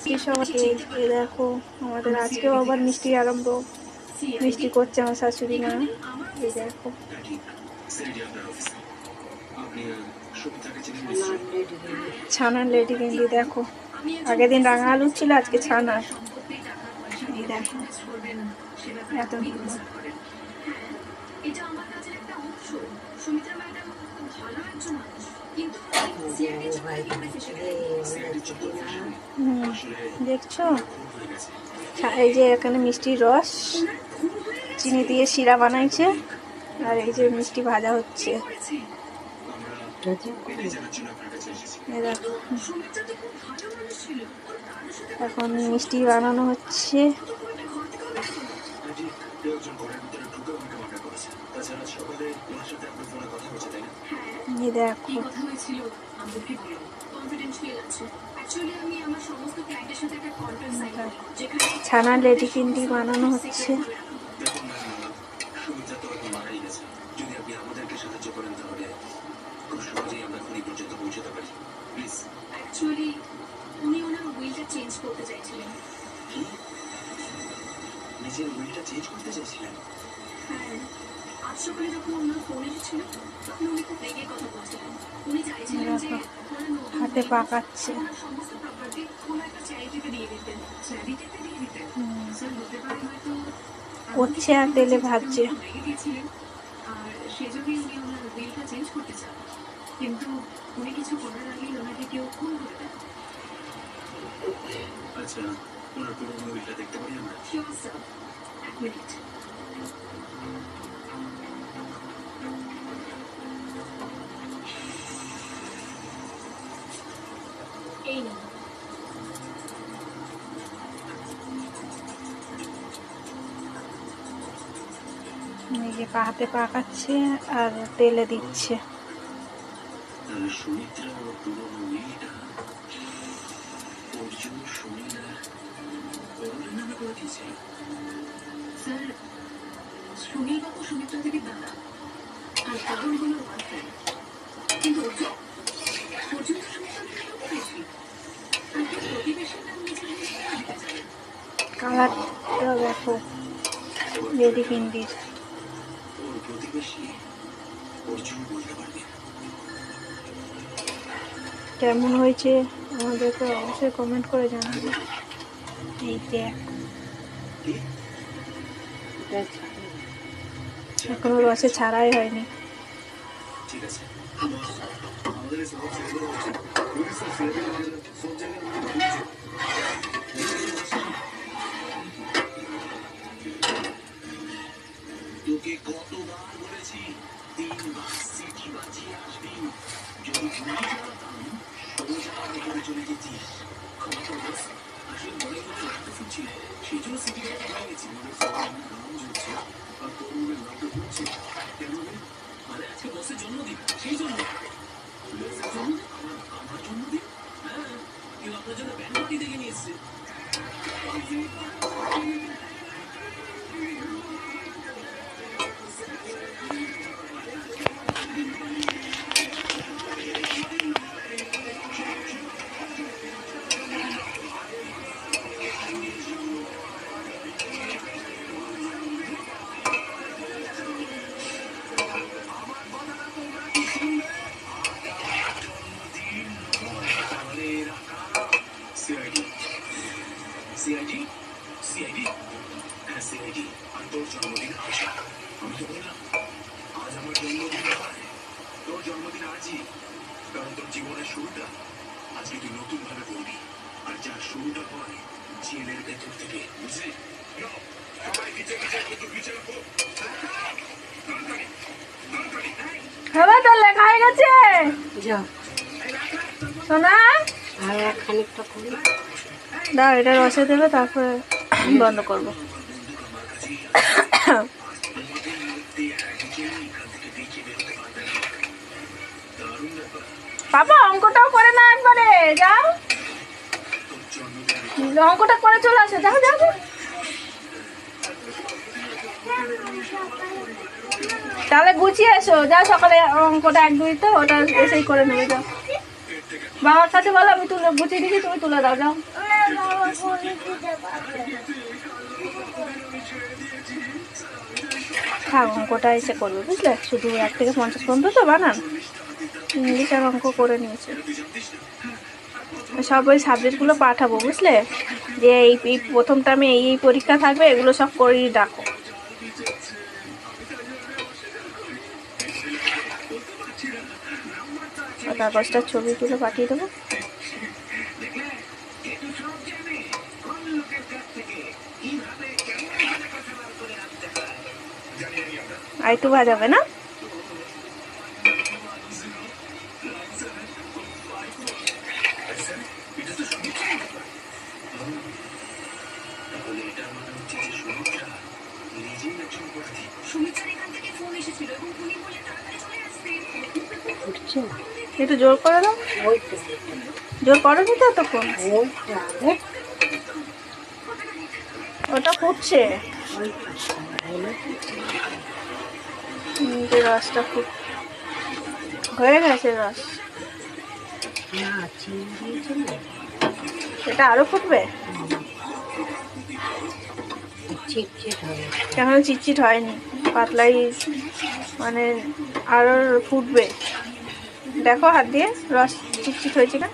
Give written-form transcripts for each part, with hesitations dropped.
সবাই এই দেখো আমাদের আজকেও আবার মিষ্টি আরম্ভ। মিষ্টি করছে আমার শাশুড়ি মা। এই দেখো ছানার লেডি কেন্ডি। দেখো আগের দিন রাঙা আলু ছিল, আজকে ছানার। এই দেখো এত দেখছো, এই যে এখানে মিষ্টির রস চিনি দিয়ে শিরা বানাইছে, আর এই যে মিষ্টি ভাজা হচ্ছে। এখন মিষ্টি বানানো হচ্ছে। দেখো ছানার লেডি কেন্ডি বানানো হচ্ছে। হাতে পাকাচ্ছে। করছে আর তেলে ভাজছে। হাতে পাকাচ্ছে আর তেলে দিচ্ছে। কালারটা দেখো লেডি কেন্ডির। কেমন হয়েছে আমাদেরকে অবশ্যই কমেন্ট করে জানাবে। এই দেখ এখনো রসে ছাড়াই হয়নি। খাবার তো লেখা হয়ে গেছে সোনা। আর খানিকটা করি দাও, এটা রসে দেবে তারপরে বন্ধ করবো। বাবা অঙ্কটাও করে না একবারে, যাও অঙ্কটা করে চলে আসো, যাও যাও। তাহলে গুছিয়ে এসো, যাও সকালে অঙ্কটা 1 2 তো ওটা এসেই করে নেবে। যাও বাবার কাছে বলো আমি তুলে গুছিয়ে দিচ্ছি, তুমি তুলে দাও। যাও থাক, অঙ্কটা এসে করবে বুঝলে, শুধু 1 থেকে 50 পর্যন্ত তো বানান, ইংলিশ আর অঙ্ক করে নিয়েছে। সব ওই সাবজেক্টগুলো পাঠাবো বুঝলে, যে এই প্রথম টার্মে এই পরীক্ষা থাকবে, এগুলো সব করেই রাখো। কাগজটার ছবি তুলে পাঠিয়ে দেবো। আর একটু ভাজাবে না? একটু জোর করে দাও, জোর করো নি তো তখন, ওটা ফুটছে, রসটা হয়ে গেছে, রস এটা আরো ফুটবে, এখনো চিটচিট হয়নি, পাতলাই মানে আরো ফুটবে। দেখো হাত দিয়ে, রস চিটচিট হয়েছে না?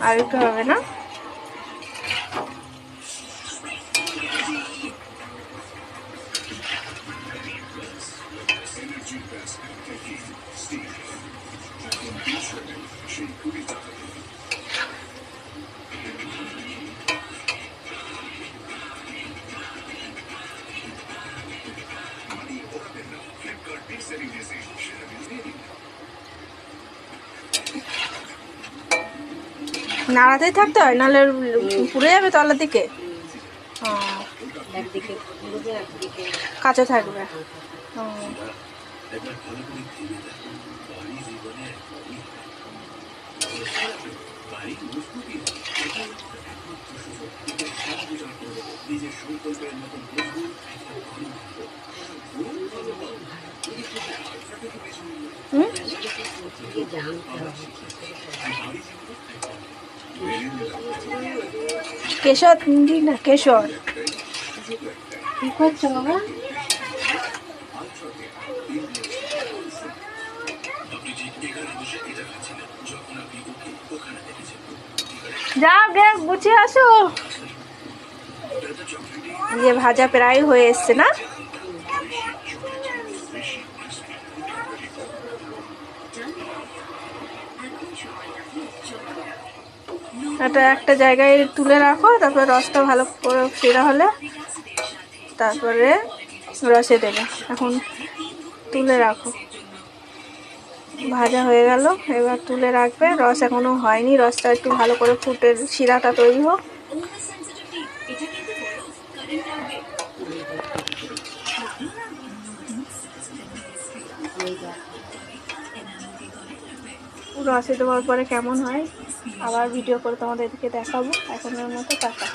আর একটু হবে না? নাড়াতেই থাকতে হয়, নাহলে পুড়ে যাবে তলার দিকে, কাঁচা থাকবে। কেশর না, কেশর কি করছো বাবা? যাও গে গুছিয়ে আসো। যে ভাজা প্রায় হয়ে এসছে না? এটা একটা জায়গায় তুলে রাখো, তারপরে রসটা ভালো করে সেরা হলে তারপরে রসে দেবে। এখন তুলে রাখো, ভাজা হয়ে গেল, এবার তুলে রাখবে। রস এখনো হয়নি, রসটা একটু ভালো করে ফুটে শিরাটা তৈরি হোক। রসে দেওয়ার পরে কেমন হয় আবার ভিডিও করে তোমাদেরকে দেখাবো। এখনের মতো টাটা।